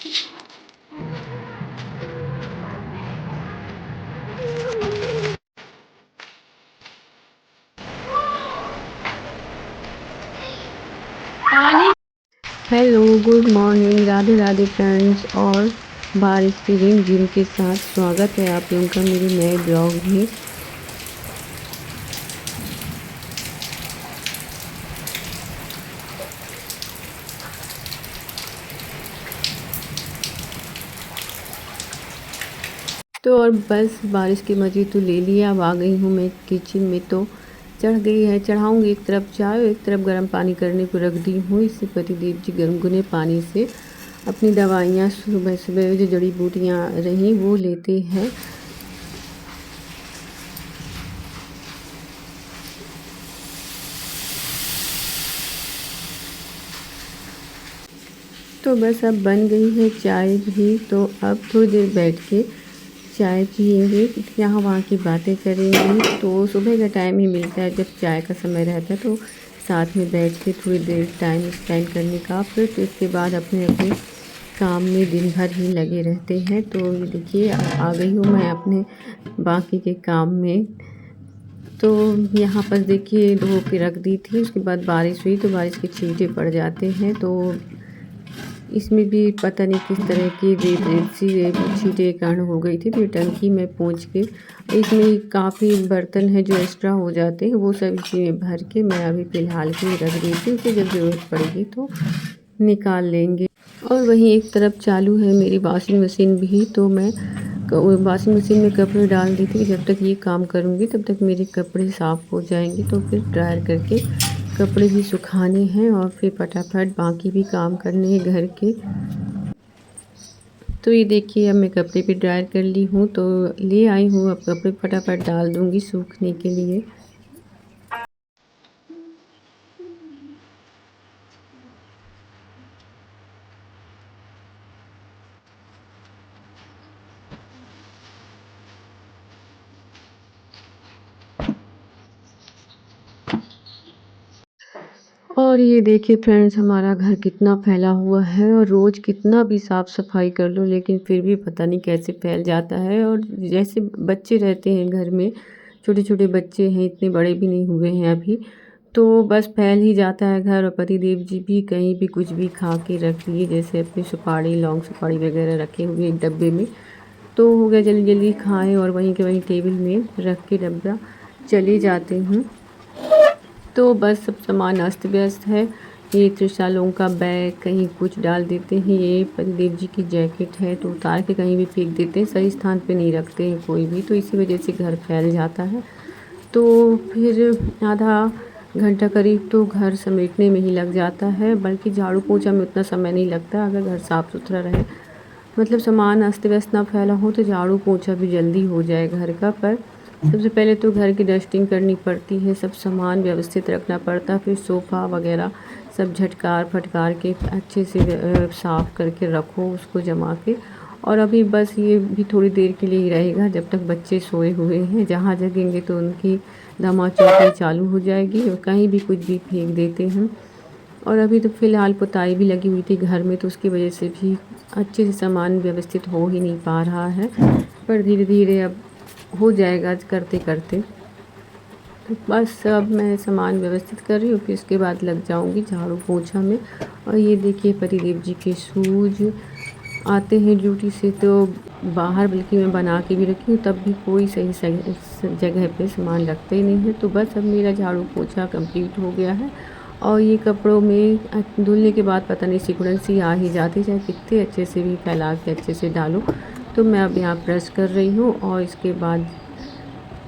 Hello, good morning, Radhe Radhe friends. और बारिश की रिमझिम के साथ स्वागत है आप लोगों का मेरे नए ब्लॉग में। तो और बस बारिश के मज़े तो ले लिया। अब आ गई हूँ मैं किचन में। तो चढ़ गई है, चढ़ाऊँगी एक तरफ चाय और एक तरफ गर्म पानी करने को रख दी हूँ। इससे पतिदेव जी गुनगुने पानी से अपनी दवाइयाँ सुबह सुबह जो जड़ी बूटियाँ रहीं वो लेते हैं। तो बस अब बन गई है चाय भी। तो अब थोड़ी देर बैठ के चाय पियेंगे, यहाँ वहाँ की बातें करेंगे। तो सुबह का टाइम ही मिलता है जब चाय का समय रहता है, तो साथ में बैठ के थोड़ी देर टाइम स्पेंड करने का। फिर तो इसके बाद अपने अपने काम में दिन भर ही लगे रहते हैं। तो ये देखिए आ गई हूँ मैं अपने बाकी के काम में। तो यहाँ पर देखिए धो के रख दी थी, उसके बाद बारिश हुई तो बारिश के छींटे पड़ जाते हैं। तो इसमें भी पता नहीं किस तरह की रेत सी छींटे के कारण हो गई थी। तो ये टंकी में पहुँच के इसमें काफ़ी बर्तन है जो एक्स्ट्रा हो जाते हैं, वो सब इसी में भर के मैं अभी फ़िलहाल के लिए रख देती हूँ कि जब ज़रूरत पड़ेगी तो निकाल लेंगे। और वहीं एक तरफ चालू है मेरी वॉशिंग मशीन भी। तो मैं वॉशिंग मशीन में कपड़े डाल दी थी कि जब तक ये काम करूँगी तब तक मेरे कपड़े साफ़ हो जाएंगे। तो फिर ड्रायर करके कपड़े भी सुखाने हैं और फिर फटाफट बाकी भी काम करने हैं घर के। तो ये देखिए अब मैं कपड़े भी ड्रायर कर ली हूँ, तो ले आई हूँ। अब कपड़े फटाफट डाल दूँगी सूखने के लिए। और ये देखिए फ्रेंड्स, हमारा घर कितना फैला हुआ है और रोज़ कितना भी साफ़ सफाई कर लो लेकिन फिर भी पता नहीं कैसे फैल जाता है। और जैसे बच्चे रहते हैं घर में, छोटे छोटे बच्चे हैं, इतने बड़े भी नहीं हुए हैं अभी, तो बस फैल ही जाता है घर। और पतिदेव जी भी कहीं भी कुछ भी खा के रख लिए, जैसे अपनी सुपारी, लौंग सुपारी वगैरह रखे हुए एक डब्बे में, तो हो गया जल्दी जल्दी खाएँ और वहीं के वहीं टेबल में रख के डब्बा चले जाते हैं। तो बस सब सामान अस्त व्यस्त है। ये त्रिशा लोगों का बैग कहीं कुछ डाल देते हैं। ये पतिदेव जी की जैकेट है तो उतार के कहीं भी फेंक देते हैं, सही स्थान पे नहीं रखते हैं कोई भी, तो इसी वजह से घर फैल जाता है। तो फिर आधा घंटा करीब तो घर समेटने में ही लग जाता है, बल्कि झाड़ू पोछा में उतना समय नहीं लगता अगर घर साफ़ सुथरा रहे। मतलब सामान अस्त व्यस्त ना फैला हो तो झाड़ू पोछा भी जल्दी हो जाए घर का। पर सबसे पहले तो घर की डस्टिंग करनी पड़ती है, सब सामान व्यवस्थित रखना पड़ता है, फिर सोफ़ा वगैरह सब झटकार फटकार के अच्छे से साफ़ करके रखो उसको जमा के। और अभी बस ये भी थोड़ी देर के लिए ही रहेगा जब तक बच्चे सोए हुए हैं। जहाँ जगेंगे तो उनकी धमाचौकड़ी चालू हो जाएगी और कहीं भी कुछ भी फेंक देते हैं। और अभी तो फ़िलहाल पुताई भी लगी हुई थी घर में, तो उसकी वजह से भी अच्छे से सामान व्यवस्थित हो ही नहीं पा रहा है, पर धीरे धीरे अब हो जाएगा करते करते। तो बस अब मैं सामान व्यवस्थित कर रही हूँ, फिर उसके बाद लग जाऊँगी झाड़ू पोछा में। और ये देखिए पतिदेव जी के शूज़ आते हैं ड्यूटी से तो बाहर, बल्कि मैं बना के भी रखी हूँ तब भी कोई सही जगह पे सामान रखते ही नहीं है। तो बस अब मेरा झाड़ू पोछा कंप्लीट हो गया है। और ये कपड़ों में धुलने के बाद पता नहीं सिकुड़न सी आ ही जाती, चाहे कितने अच्छे से भी फैला के अच्छे से डालो। तो मैं अब यहाँ प्रेस कर रही हूँ और इसके बाद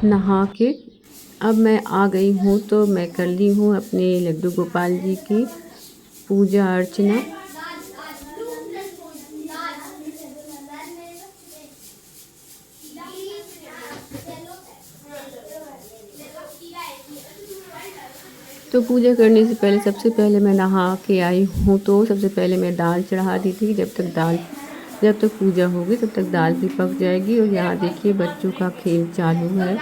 नहा के अब मैं आ गई हूँ। तो मैं कर ली हूँ अपने लड्डू गोपाल जी की पूजा अर्चना। तो पूजा करने से पहले सबसे पहले मैं नहा के आई हूँ, तो सबसे पहले मैं दाल चढ़ा दी थी। जब तक पूजा होगी तब तक दाल भी पक जाएगी। और यहाँ देखिए बच्चों का खेल चालू है,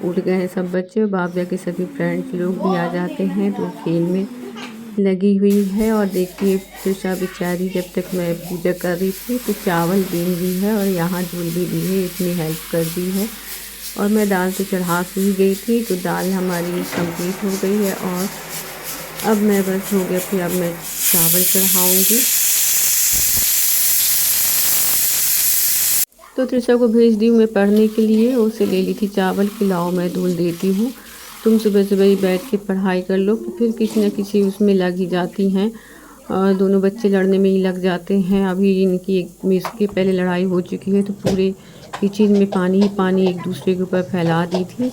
उठ गए हैं सब बच्चे, बाबा के सभी फ्रेंड्स लोग भी आ जाते हैं तो खेल में लगी हुई है। और देखिए तृषा बेचारी जब तक मैं पूजा कर रही थी तो चावल बीन दी है और यहाँ धुल भी दी है, इतनी हेल्प कर दी है। और मैं दाल तो चढ़ा के ही गई थी, तो दाल हमारी कंप्लीट हो गई है। और अब मैं बस हो गया फिर अब मैं चावल चढ़ाऊँगी। तो तृषा को भेज दी मैं पढ़ने के लिए, उसे ले ली थी चावल कि लाओ मैं धुल देती हूँ, तुम सुबह सुबह ही बैठ के पढ़ाई कर लो। फिर किसी न किसी उसमें लग ही जाती हैं और दोनों बच्चे लड़ने में ही लग जाते हैं। अभी इनकी एक मिस की पहले लड़ाई हो चुकी है, तो पूरे किचन में पानी ही पानी एक दूसरे के ऊपर फैला दी थी।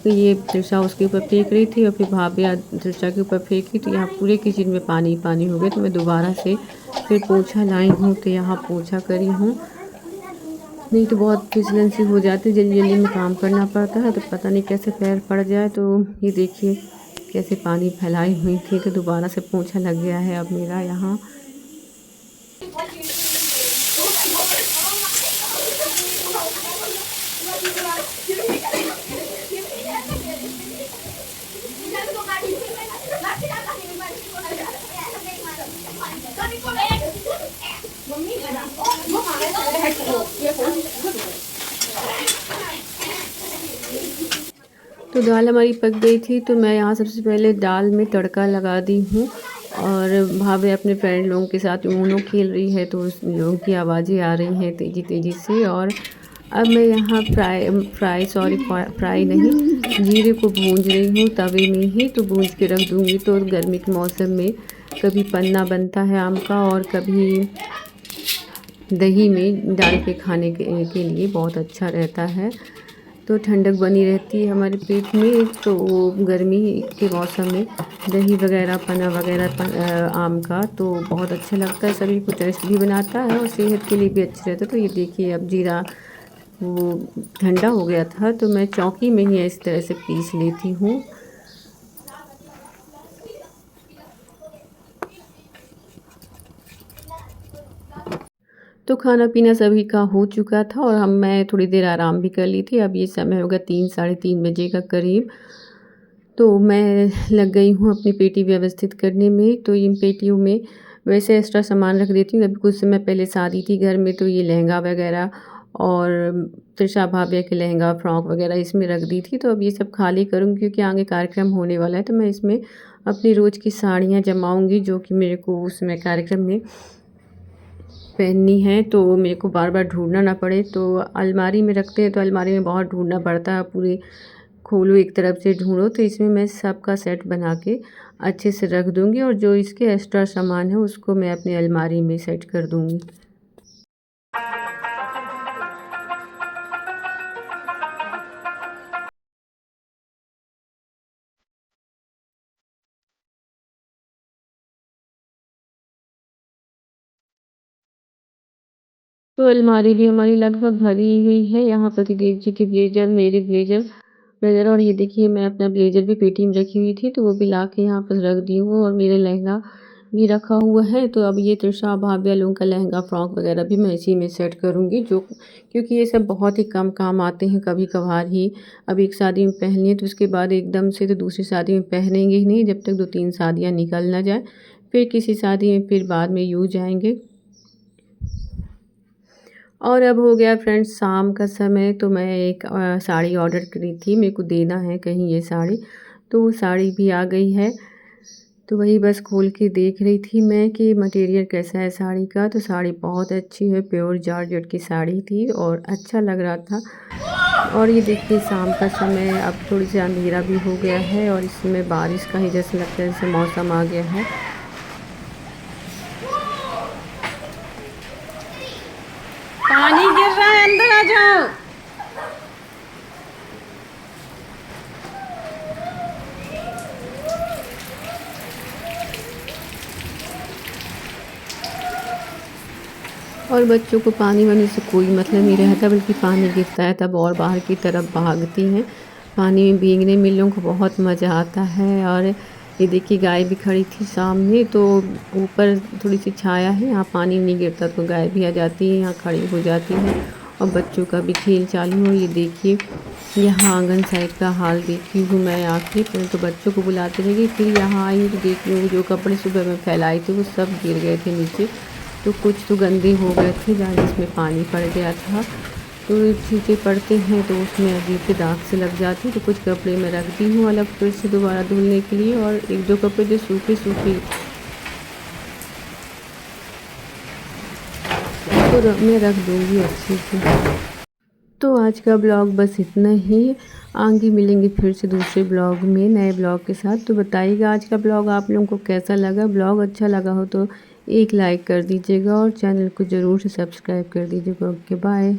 तो ये तृषा उसके ऊपर फेंक रही थी और फिर भाभी तृषा के ऊपर फेंकी, तो यहाँ पूरे किचन में पानी पानी हो गया। तो मैं दोबारा से फिर पोछा लाई हूँ, तो यहाँ पोछा करी हूँ, नहीं तो बहुत फिसलन सी हो जाती, जल्दी जल्दी में काम करना पड़ता है तो पता नहीं कैसे पैर पड़ जाए। तो ये देखिए कैसे पानी फैलाई हुई थी, तो दोबारा से पोंछा लग गया है अब मेरा यहाँ। तो दाल हमारी पक गई थी, तो मैं यहाँ सबसे पहले दाल में तड़का लगा दी हूँ। और भाभी अपने फ्रेंड लोगों के साथ ऊनो खेल रही है, तो उस लोगों की आवाज़ें आ रही हैं तेज़ी तेज़ी से। और अब मैं यहाँ फ्राई नहीं, जीरे को भूंज रही हूँ तवे में ही, तो भूंज के रख दूँगी। तो गर्मी के मौसम में कभी पन्ना बनता है आम का और कभी दही में डाल के खाने के लिए बहुत अच्छा रहता है, तो ठंडक बनी रहती है हमारे पेट में। तो गर्मी के मौसम में दही वगैरह पन्ना वगैरह आम का तो बहुत अच्छा लगता है, सभी को टेस्ट भी बनाता है और सेहत के लिए भी अच्छा रहता है। तो ये देखिए अब जीरा वो ठंडा हो गया था, तो मैं चौकी में ही इस तरह से पीस लेती हूँ। तो खाना पीना सभी का हो चुका था और मैं थोड़ी देर आराम भी कर ली थी। अब ये समय होगा 3 साढ़े 3 बजे का करीब, तो मैं लग गई हूँ अपनी पेटी व्यवस्थित करने में। तो इन पेटियों में वैसे एक्स्ट्रा सामान रख देती हूँ। अभी कुछ समय पहले शादी थी घर में, तो ये लहंगा वगैरह और तृषा भाभी के लहंगा फ्रॉक वगैरह इसमें रख दी थी। तो अब ये सब खाली करूँगी क्योंकि आगे कार्यक्रम होने वाला है, तो मैं इसमें अपनी रोज़ की साड़ियाँ जमाऊँगी जो कि मेरे को उसमें कार्यक्रम में पहननी है, तो मेरे को बार बार ढूंढना ना पड़े। तो अलमारी में रखते हैं तो अलमारी में बहुत ढूंढना पड़ता है, पूरी खोलो एक तरफ से ढूंढो। तो इसमें मैं सबका सेट बना के अच्छे से रख दूँगी और जो इसके एक्स्ट्रा सामान है उसको मैं अपनी अलमारी में सेट कर दूँगी। तो अलमारी भी हमारी लगभग भरी हुई है। यहाँ प्रतिदेव जी के ब्लेज़र, मेरे ब्लेज़र और ये देखिए मैं अपना ब्लेज़र भी पेटी में रखी हुई थी, तो वो भी ला के यहाँ पर रख दी हूँ और मेरे लहंगा भी रखा हुआ है। तो अब ये तृषा भाभी लोगों का लहंगा फ्रॉक वगैरह भी मैं इसी में सेट करूँगी, जो क्योंकि ये सब बहुत ही कम काम आते हैं, कभी कभार ही। अब एक शादी में पहन लिए तो उसके बाद एकदम से तो दूसरी शादी में पहनेंगे ही नहीं, जब तक 2-3 शादियाँ निकल ना जाए, फिर किसी शादी में फिर बाद में यूज़ आएंगे। और अब हो गया फ्रेंड्स शाम का समय, तो मैं एक साड़ी ऑर्डर करी थी, मेरे को देना है कहीं ये साड़ी, तो वो साड़ी भी आ गई है। तो वही बस खोल के देख रही थी मैं कि मटेरियल कैसा है साड़ी का। तो साड़ी बहुत अच्छी है, प्योर जॉर्जेट की साड़ी थी और अच्छा लग रहा था। और ये देखिए शाम का समय, अब थोड़ी सी अंधेरा भी हो गया है और इसमें बारिश का ही जैसे लगता है जैसे मौसम आ गया है। पानी गिर रहा है, अंदर आ जाओ। और बच्चों को पानी वानी से कोई मतलब नहीं रहता, बल्कि पानी गिरता है तब और बाहर की तरफ भागती हैं। पानी में भीगने में लोगों को बहुत मज़ा आता है। और ये देखिए गाय भी खड़ी थी सामने, तो ऊपर थोड़ी सी छाया है, यहाँ पानी नहीं गिरता तो गाय भी आ जाती है, यहाँ खड़ी हो जाती है और बच्चों का भी खेल चालू हो। ये देखिए यहाँ आंगन साइड का हाल देखी हूँ मैं आके, पहले तो बच्चों को बुलाते रह गई, फिर यहाँ आई तो देख रही हूँ जो कपड़े सुबह में फैलाए थे वो सब गिर गए थे नीचे। तो कुछ तो गंदे हो गए थे जहाँ जिसमें पानी पड़ गया था। तो चीज़ें पड़ते हैं तो उसमें अजीब से दाग से लग जाती है। तो कुछ कपड़े मैं रखती हूँ अलग फिर से दोबारा धुलने के लिए, और एक दो कपड़े जो सूखे सूखे तो मैं रख दूँगी अच्छे से। तो आज का ब्लॉग बस इतना ही। आगे मिलेंगे फिर से दूसरे ब्लॉग में नए ब्लॉग के साथ। तो बताइएगा आज का ब्लॉग आप लोगों को कैसा लगा। ब्लॉग अच्छा लगा हो तो एक लाइक कर दीजिएगा और चैनल को ज़रूर से सब्सक्राइब कर दीजिएगा। Okay bye.